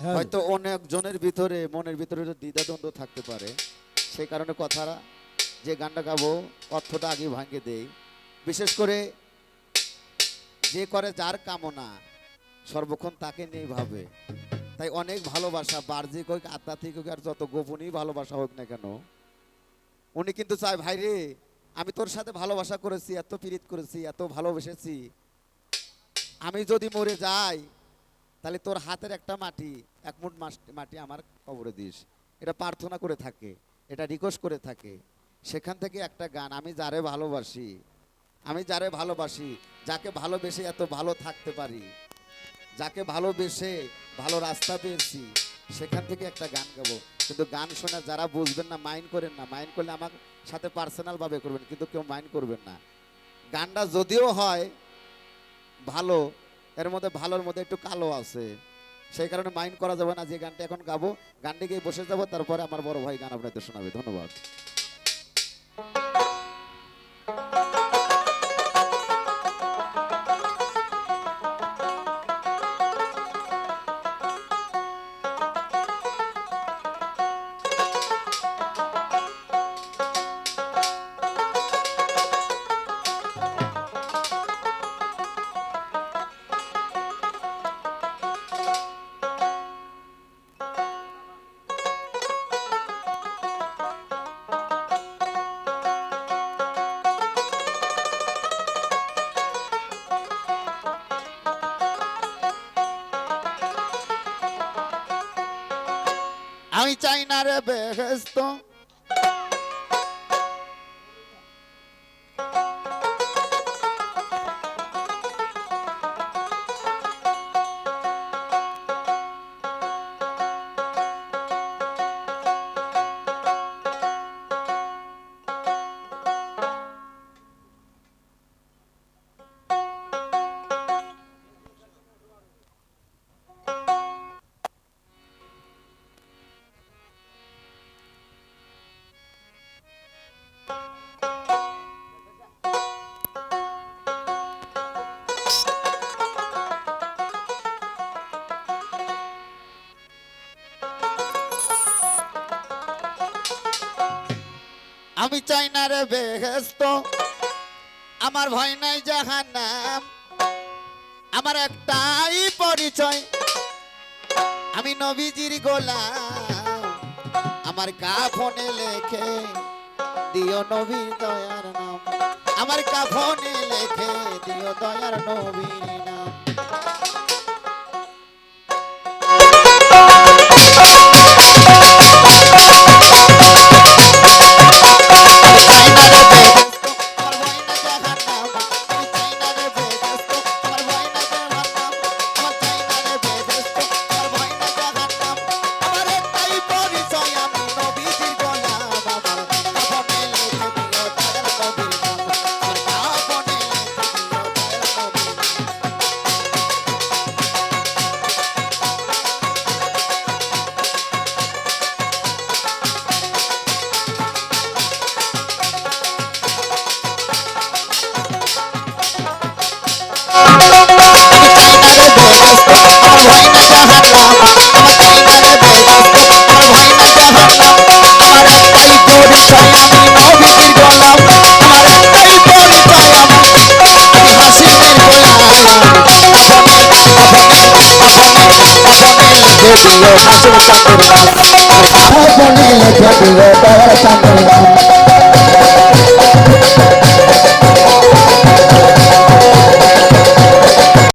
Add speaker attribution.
Speaker 1: হয়তো অনেক জনের ভিতরে মনের ভিতরে দ্বিধাদ্বন্দ্ব থাকতে পারে, সেই কারণে কথাটা যে গানটা গাবো অর্থটা আগে ভাঙে দেই। বিশেষ করে যে করে যার কামনা সর্বক্ষণ তাকে নিয়ে ভাবে, তাই অনেক ভালোবাসা বাহ্যিক হোক আধ্যাত্মিক হোক আর যত গোপনীয় ভালোবাসা হোক না কেন, উনি কিন্তু চায় ভাই রে আমি তোর সাথে ভালোবাসা করেছি, এত পীড়িত করেছি, এত ভালোবেসেছি, আমি যদি মরে যাই তাহলে তোর হাতের একটা মাটি, এক মুঠ মাটি আমার কবরে দিস। এটা প্রার্থনা করে থাকে, এটা রিকোয়েস্ট করে থাকে। সেখান থেকে একটা গান, আমি যারে ভালোবাসি, আমি যারে ভালোবাসি, যাকে ভালোবেসে এত ভালো থাকতে পারি, যাকে ভালোবেসে ভালো রাস্তা পেয়েছি, সেখান থেকে একটা গান গাবো। কিন্তু গান শোনা যারা বুঝবেন না মাইন্ড করেন না, মাইন্ড করলে আমার সাথে পার্সোনাল ভাবে করবেন, কিন্তু কেউ মাইন্ড করবেন না। গানটা যদিও হয় ভালো, এর মধ্যে ভালোর মধ্যে একটু কালো আছে, সেই কারণে মাইন্ড করা যাবে না। যে গানটা এখন গাবো, গানটি গিয়ে বসে যাবো, তারপরে আমার বড় ভাই গান আপনাদের শোনাবে। ধন্যবাদ। আমি চাই না রে বেহেস্ত, আমি চাই না রে বেহেস্ত, আমার ভয় নাই জাহান্নাম, আমার একটাই পরিচয়, আমি নবীজির গোলাম, আমার কাফনে লেখে দিও নবীর দয়ার নাম, আমার কাফনে লেখে দিও দয়ার নবীর নাম।
Speaker 2: Dios,